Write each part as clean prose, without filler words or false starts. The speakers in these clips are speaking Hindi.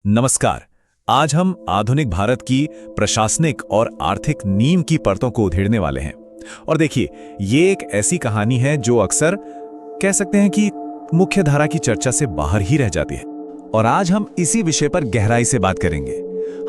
नमस्कार। आज हम आधुनिक भारत की प्रशासनिक और आर्थिक नींव की परतों को उधेड़ने वाले हैं। और देखिए, ये एक ऐसी कहानी है जो अक्सर कह सकते हैं कि मुख्य धारा की चर्चा से बाहर ही रह जाती है। और आज हम इसी विषय पर गहराई से बात करेंगे।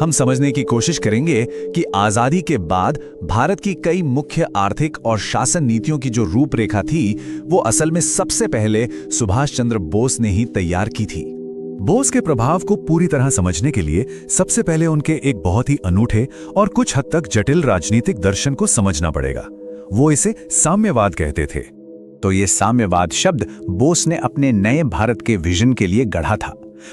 हम समझने की कोशिश करेंगे कि आजादी के बाद भारत की कई मुख्य आर्थिक और शासन नीतियों की जो रूपरेखा थी, वो असल में सबसे पहले सुभाष चंद्र बोस ने ही तैयार की थी। बोस के प्रभाव को पूरी तरह समझने के लिए सबसे पहले उनके एक बहुत ही अनूठे और कुछ हद तक जटिल राजनीतिक दर्शन को समझना पड़ेगा। वो इसे साम्यवाद कहते थे। तो ये साम्यवाद शब्द बोस ने अपने नए भारत के विजन के लिए गढ़ा था।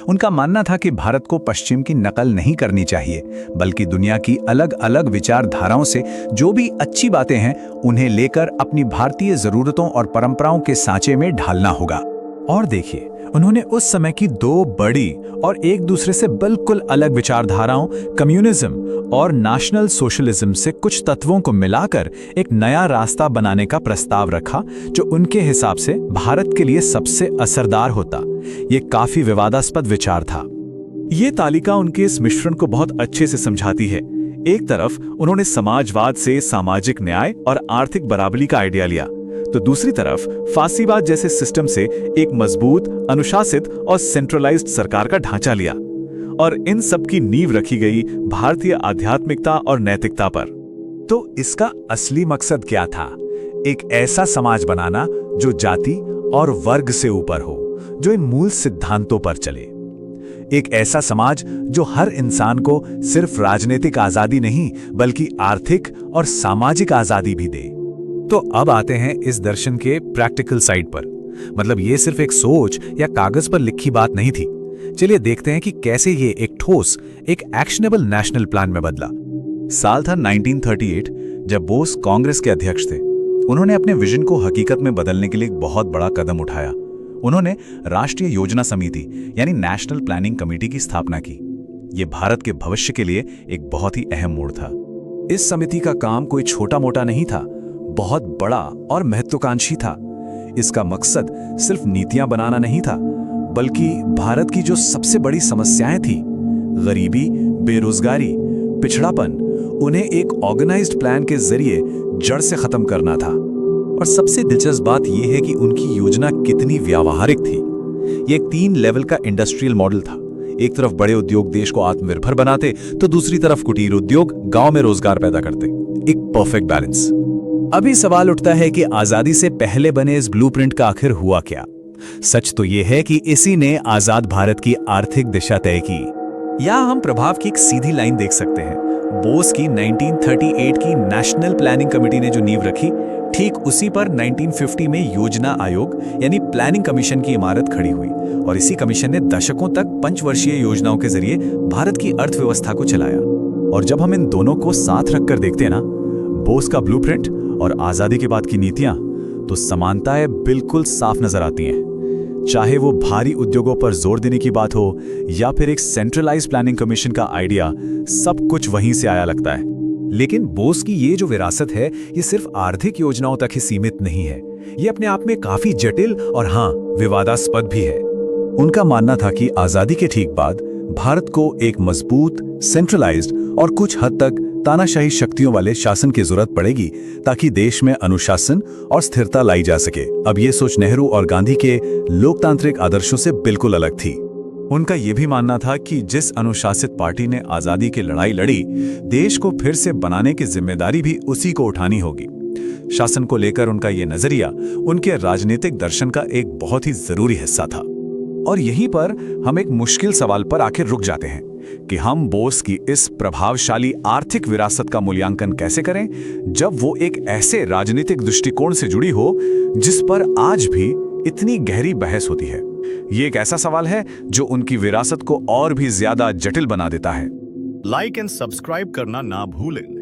उनका मानना था कि भारत को पश्चिम की नकल नहीं करनी चाहिए, बल्कि दुनिया की अलग अलग विचारधाराओं से जो भी अच्छी बातें हैं, उन्हें लेकर अपनी भारतीय जरूरतों और परंपराओं के सांचे में ढालना होगा। और देखिए, उन्होंने उस समय की दो बड़ी और एक दूसरे से बिल्कुल अलग विचारधाराओं, कम्युनिज्म और नेशनल सोशलिज्म से कुछ तत्वों को मिलाकर एक नया रास्ता बनाने का प्रस्ताव रखा, जो उनके हिसाब से भारत के लिए सबसे असरदार होता। ये काफी विवादास्पद विचार था। ये तालिका उनके इस मिश्रण को बहुत अच्छे से समझाती है। एक तरफ उन्होंने समाजवाद से सामाजिक न्याय और आर्थिक बराबरी का आइडिया लिया, तो दूसरी तरफ फासीवाद जैसे सिस्टम से एक मजबूत, अनुशासित और सेंट्रलाइज्ड सरकार का ढांचा लिया। और इन सब की नींव रखी गई भारतीय आध्यात्मिकता और नैतिकता पर। तो इसका असली मकसद क्या था? एक ऐसा समाज बनाना जो जाति और वर्ग से ऊपर हो, जो इन मूल सिद्धांतों पर चले। एक ऐसा समाज जो हर इंसान को सिर्फ राजनीतिक आजादी नहीं, बल्कि आर्थिक और सामाजिक आजादी भी दे। तो अब आते हैं इस दर्शन के प्रैक्टिकल साइड पर। मतलब ये सिर्फ एक सोच या कागज पर लिखी बात नहीं थी। चलिए देखते हैं कि कैसे ये एक ठोस, एक एक्शनेबल नेशनल प्लान में बदला। साल था 1938, जब बोस कांग्रेस के अध्यक्ष थे। उन्होंने अपने विजन को हकीकत में बदलने के लिए एक बहुत बड़ा कदम उठाया। उन्होंने राष्ट्रीय योजना समिति यानी नेशनल प्लानिंग कमेटी की स्थापना की। ये भारत के भविष्य के लिए एक बहुत ही अहम मोड़ था। इस समिति का काम कोई छोटा मोटा नहीं था, बहुत बड़ा और महत्वाकांक्षी था। इसका मकसद सिर्फ नीतियां बनाना नहीं था, बल्कि भारत की जो सबसे बड़ी समस्याएं थी, गरीबी, बेरोजगारी, पिछड़ापन, उन्हें एक ऑर्गेनाइज्ड प्लान के जरिए जड़ से खत्म करना था। और सबसे दिलचस्प बात यह है कि उनकी योजना कितनी व्यावहारिक थी। यह एक 3 लेवल का इंडस्ट्रियल मॉडल था। एक तरफ बड़े उद्योग देश को आत्मनिर्भर बनाते, तो दूसरी तरफ कुटीर उद्योग गांव में रोजगार पैदा करते। एक परफेक्ट बैलेंस। अभी सवाल उठता है कि आजादी से पहले बने इस ब्लूप्रिंट का आखिर हुआ क्या? सच तो यह है कि इसी ने आजाद भारत की आर्थिक दिशा तय की। यहां हम प्रभाव की एक सीधी लाइन देख सकते हैं। बोस की 1938 की नेशनल प्लानिंग कमेटी ने जो नींव रखी, ठीक उसी पर 1950 में योजना आयोग यानी प्लानिंग कमीशन की इमारत खड़ी हुई। और इसी कमीशन ने दशकों तक पंचवर्षीय योजनाओं के जरिए भारत की अर्थव्यवस्था को चलाया। और जब हम इन दोनों को साथ रखकर देखते हैं ना, बोस का ब्लूप्रिंट और आजादी के बाद की नीतियां, तो समानताएं बिल्कुल साफ नजर आती हैं। चाहे वो भारी उद्योगों पर जोर देने की बात हो या फिर एक सेंट्रलाइज्ड प्लानिंग कमीशन का आइडिया, सब कुछ वहीं से आया लगता है। लेकिन बोस की ये जो विरासत है, ये सिर्फ आर्थिक योजनाओं तक ही सीमित नहीं है। ये अपने आप में काफी जटिल और हाँ, विवादास्पद भी है। उनका मानना था कि आजादी के ठीक बाद भारत को एक मजबूत, सेंट्रलाइज्ड और कुछ हद तक तानाशाही शक्तियों वाले शासन की जरूरत पड़ेगी, ताकि देश में अनुशासन और स्थिरता लाई जा सके। अब ये सोच नेहरू और गांधी के लोकतांत्रिक आदर्शों से बिल्कुल अलग थी। उनका यह भी मानना था कि जिस अनुशासित पार्टी ने आजादी की लड़ाई लड़ी, देश को फिर से बनाने की जिम्मेदारी भी उसी को उठानी होगी। शासन को लेकर उनका यह नजरिया उनके राजनीतिक दर्शन का एक बहुत ही जरूरी हिस्सा था। और यहीं पर हम एक मुश्किल सवाल पर आखिर रुक जाते हैं कि हम बोस की इस प्रभावशाली आर्थिक विरासत का मूल्यांकन कैसे करें, जब वो एक ऐसे राजनीतिक दृष्टिकोण से जुड़ी हो जिस पर आज भी इतनी गहरी बहस होती है। ये एक ऐसा सवाल है जो उनकी विरासत को और भी ज्यादा जटिल बना देता है। लाइक एंड सब्सक्राइब करना ना भूलें।